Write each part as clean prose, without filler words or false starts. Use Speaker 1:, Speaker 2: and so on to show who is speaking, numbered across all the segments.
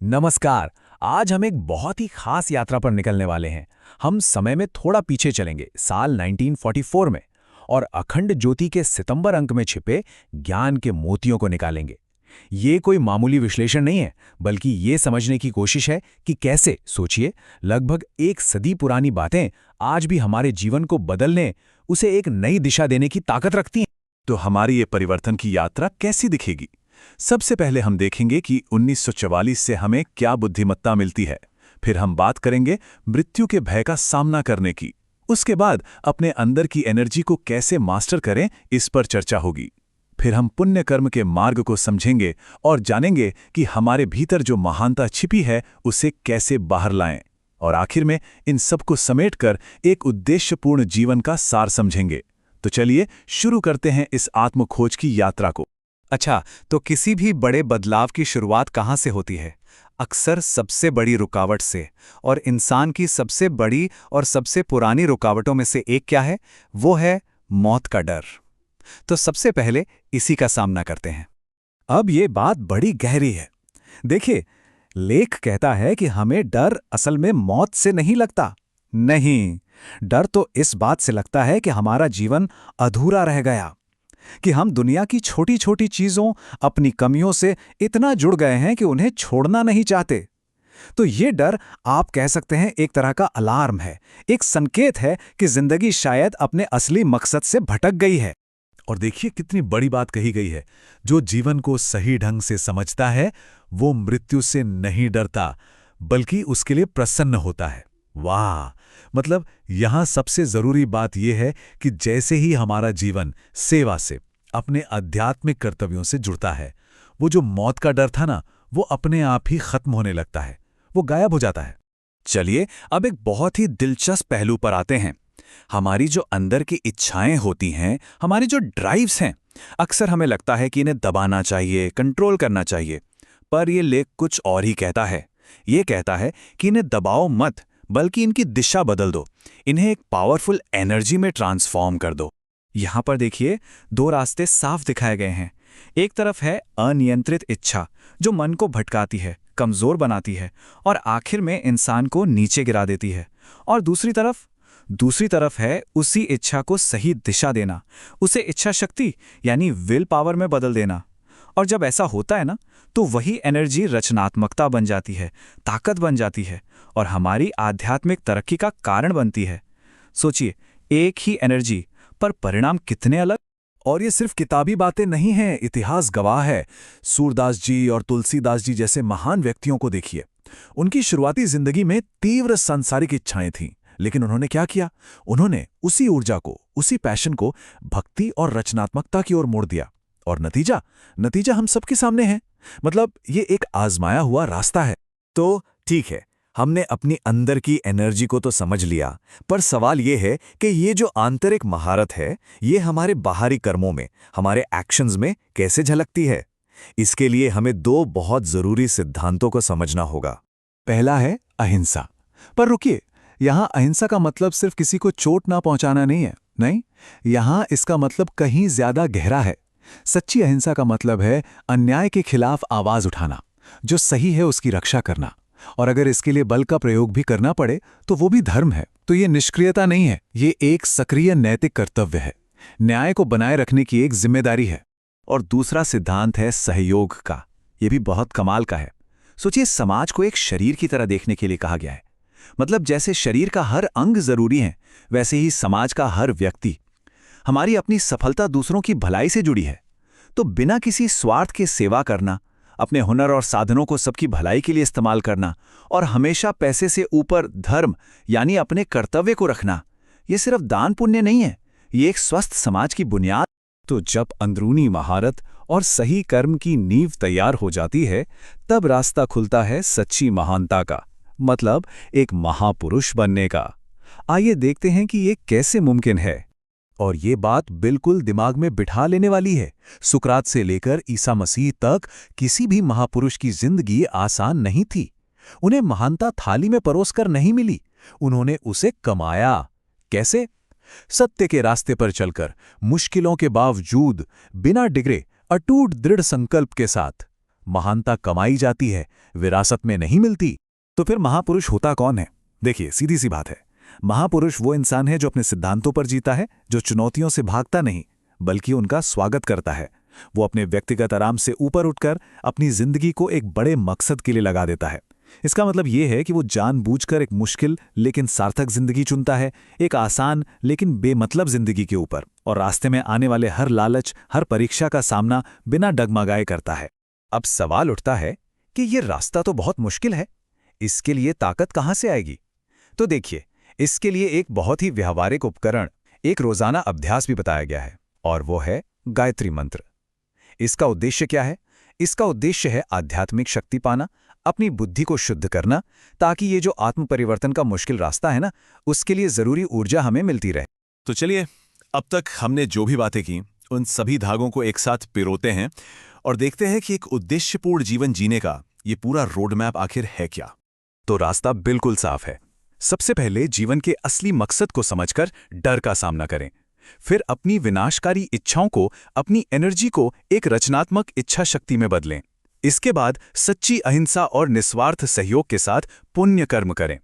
Speaker 1: नमस्कार। आज हम एक बहुत ही खास यात्रा पर निकलने वाले हैं। हम समय में थोड़ा पीछे चलेंगे, साल 1944 में, और अखंड ज्योति के सितंबर अंक में छिपे ज्ञान के मोतियों को निकालेंगे। ये कोई मामूली विश्लेषण नहीं है, बल्कि ये समझने की कोशिश है कि कैसे, सोचिए, लगभग एक सदी पुरानी बातें आज भी हमारे जीवन को बदलने, उसे एक नई दिशा देने की ताकत रखती हैं।
Speaker 2: तो हमारी ये परिवर्तन की यात्रा कैसी दिखेगी? सबसे पहले हम देखेंगे कि 1944 से हमें क्या बुद्धिमत्ता मिलती है। फिर हम बात करेंगे मृत्यु के भय का सामना करने की। उसके बाद अपने अंदर की एनर्जी को कैसे मास्टर करें, इस पर चर्चा होगी। फिर हम पुण्य कर्म के मार्ग को समझेंगे और जानेंगे कि हमारे भीतर जो महानता छिपी है उसे कैसे बाहर लाएं। और आखिर में इन सबको समेटकर एक उद्देश्यपूर्ण जीवन का सार समझेंगे। तो चलिए शुरू करते हैं इस आत्मखोज की यात्रा को।
Speaker 3: अच्छा, तो किसी भी बड़े बदलाव की शुरुआत कहाँ से होती है? अक्सर सबसे बड़ी रुकावट से। और इंसान की सबसे बड़ी और सबसे पुरानी रुकावटों में से एक क्या है? वो है मौत का डर। तो सबसे पहले इसी का सामना करते हैं।
Speaker 1: अब ये बात बड़ी गहरी है। देखिए, लेख कहता है कि हमें डर असल में मौत से नहीं लगता। नहीं, डर तो इस बात से लगता है कि हमारा जीवन अधूरा रह गया, कि हम दुनिया की छोटी छोटी चीजों, अपनी कमियों से इतना जुड़ गए हैं कि उन्हें छोड़ना नहीं चाहते। तो ये डर, आप कह सकते हैं, एक तरह का अलार्म है, एक संकेत है कि जिंदगी शायद अपने असली मकसद से भटक गई है।
Speaker 2: और देखिए कितनी बड़ी बात कही गई है। जो जीवन को सही ढंग से समझता है वो मृत्यु से नहीं डरता, बल्कि उसके लिए प्रसन्न होता है। वाह! मतलब यहां सबसे जरूरी बात यह है कि जैसे ही हमारा जीवन सेवा से, अपने आध्यात्मिक कर्तव्यों से जुड़ता है, वो जो मौत का डर था ना, वो अपने आप ही खत्म होने लगता है, वो गायब हो जाता है।
Speaker 3: चलिए अब एक बहुत ही दिलचस्प पहलू पर आते हैं। हमारी जो अंदर की इच्छाएं होती हैं, हमारी जो ड्राइव्स हैं, अक्सर हमें लगता है कि इन्हें दबाना चाहिए, कंट्रोल करना चाहिए। पर यह लेख कुछ और ही कहता है। ये कहता है कि इन्हें दबाओ मत, बल्कि इनकी दिशा बदल दो, इन्हें एक पावरफुल एनर्जी में ट्रांसफॉर्म कर दो। यहां पर देखिए, दो रास्ते साफ दिखाए गए हैं। एक तरफ है अनियंत्रित इच्छा, जो मन को भटकाती है, कमजोर बनाती है और आखिर में इंसान को नीचे गिरा देती है। और दूसरी तरफ है उसी इच्छा को सही दिशा देना, उसे इच्छा शक्ति यानी विल पावर में बदल देना। और जब ऐसा होता है ना, तो वही एनर्जी रचनात्मकता बन जाती है, ताकत बन जाती है और हमारी आध्यात्मिक तरक्की का कारण बनती है। सोचिए, एक ही एनर्जी पर परिणाम कितने अलग।
Speaker 2: और ये सिर्फ किताबी बातें नहीं हैं, इतिहास गवाह है। सूरदास जी और तुलसीदास जी जैसे महान व्यक्तियों को देखिए। उनकी शुरुआती जिंदगी में तीव्र सांसारिक इच्छाएं थीं, लेकिन उन्होंने क्या किया? उन्होंने उसी ऊर्जा को, उसी पैशन को भक्ति और रचनात्मकता की ओर मोड़ दिया। और नतीजा हम सबके सामने है। मतलब ये एक आजमाया हुआ रास्ता है।
Speaker 1: तो ठीक है, हमने अपनी अंदर की एनर्जी को तो समझ लिया, पर सवाल ये है कि ये जो आंतरिक महारत है, ये हमारे बाहरी कर्मों में, हमारे एक्शंस में कैसे झलकती है? इसके लिए हमें दो बहुत जरूरी सिद्धांतों को समझना होगा।
Speaker 2: पहला है अहिंसा। पर रुकिए, यहां अहिंसा का मतलब सिर्फ किसी को चोट ना पहुंचाना नहीं है। नहीं, यहां इसका मतलब कहीं ज्यादा गहरा है। सच्ची अहिंसा का मतलब है अन्याय के खिलाफ आवाज उठाना, जो सही है उसकी रक्षा करना। और अगर इसके लिए बल का प्रयोग भी करना पड़े तो वो भी धर्म है। तो ये निष्क्रियता नहीं है, ये एक सक्रिय नैतिक कर्तव्य है, न्याय को बनाए रखने की एक जिम्मेदारी है।
Speaker 1: और दूसरा सिद्धांत है सहयोग का। ये भी बहुत कमाल का है। सोचिए, समाज को एक शरीर की तरह देखने के लिए कहा गया है। मतलब जैसे शरीर का हर अंग जरूरी है, वैसे ही समाज का हर व्यक्ति। हमारी अपनी सफलता दूसरों की भलाई से जुड़ी है। तो बिना किसी स्वार्थ के सेवा करना, अपने हुनर और साधनों को सबकी भलाई के लिए इस्तेमाल करना और हमेशा पैसे से ऊपर धर्म यानी अपने कर्तव्य को रखना, ये सिर्फ दान पुण्य नहीं है, ये एक स्वस्थ समाज की बुनियाद।
Speaker 2: तो जब अंदरूनी महारत और सही कर्म की नींव तैयार हो जाती है, तब रास्ता खुलता है सच्ची महानता का, मतलब एक महापुरुष बनने का। आइए देखते हैं कि ये कैसे मुमकिन है। और ये बात बिल्कुल दिमाग में बिठा लेने वाली है। सुकरात से लेकर ईसा मसीह तक किसी भी महापुरुष की जिंदगी आसान नहीं थी। उन्हें महानता थाली में परोसकर नहीं मिली, उन्होंने उसे कमाया। कैसे? सत्य के रास्ते पर चलकर, मुश्किलों के बावजूद, बिना डिगरे, अटूट दृढ़ संकल्प के साथ। महानता कमाई जाती है, विरासत में नहीं मिलती।
Speaker 3: तो फिर महापुरुष होता कौन है? देखिए, सीधी सी बात है, महापुरुष वो इंसान है जो अपने सिद्धांतों पर जीता है, जो चुनौतियों से भागता नहीं बल्कि उनका स्वागत करता है। वो अपने व्यक्तिगत आराम से ऊपर उठकर अपनी जिंदगी को एक बड़े मकसद के लिए लगा देता है। इसका मतलब ये है कि वो जानबूझकर एक मुश्किल लेकिन सार्थक जिंदगी चुनता है, एक आसान लेकिन बेमतलब जिंदगी के ऊपर, और रास्ते में आने वाले हर लालच, हर परीक्षा का सामना बिना डगमगाए करता है। अब सवाल उठता है कि ये रास्ता तो बहुत मुश्किल है, इसके लिए ताकत कहाँ से आएगी? तो देखिए, इसके लिए एक बहुत ही व्यावहारिक उपकरण, एक रोजाना अभ्यास भी बताया गया है, और वो है गायत्री मंत्र। इसका उद्देश्य क्या है? इसका उद्देश्य है आध्यात्मिक शक्ति पाना, अपनी बुद्धि को शुद्ध करना, ताकि ये जो आत्म परिवर्तन का मुश्किल रास्ता है ना, उसके लिए जरूरी ऊर्जा हमें मिलती रहे।
Speaker 2: तो चलिए, अब तक हमने जो भी बातें की उन सभी धागों को एक साथ पिरोते हैं और देखते हैं कि एक उद्देश्यपूर्ण जीवन जीने का ये पूरा रोड मैप आखिर है क्या।
Speaker 3: तो रास्ता बिल्कुल साफ है। सबसे पहले जीवन के असली मकसद को समझकर डर का सामना करें। फिर अपनी विनाशकारी इच्छाओं को, अपनी एनर्जी को एक रचनात्मक इच्छा शक्ति में बदलें। इसके बाद सच्ची अहिंसा और निस्वार्थ सहयोग के साथ पुण्य कर्म करें,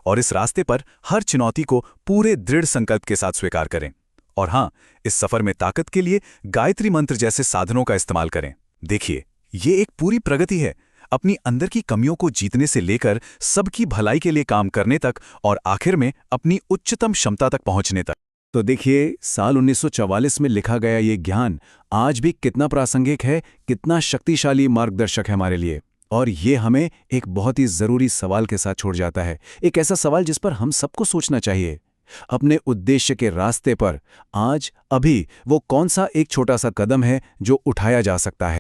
Speaker 3: और इस रास्ते पर हर चुनौती को पूरे दृढ़ संकल्प के साथ स्वीकार करें। और हां, इस सफर में ताकत के लिए गायत्री मंत्र जैसे साधनों का इस्तेमाल करें। देखिए, ये एक पूरी प्रगति है, अपनी अंदर की कमियों को जीतने से लेकर सबकी भलाई के लिए काम करने तक, और आखिर में अपनी उच्चतम क्षमता तक पहुंचने तक। तो देखिए, साल 1944 में लिखा गया ये ज्ञान आज भी कितना प्रासंगिक है, कितना शक्तिशाली मार्गदर्शक है हमारे लिए। और ये हमें एक बहुत ही जरूरी सवाल के साथ छोड़ जाता है, एक ऐसा सवाल जिस पर हम सबको सोचना चाहिए। अपने उद्देश्य के रास्ते पर आज, अभी वो कौन सा एक छोटा सा कदम है जो उठाया जा सकता है?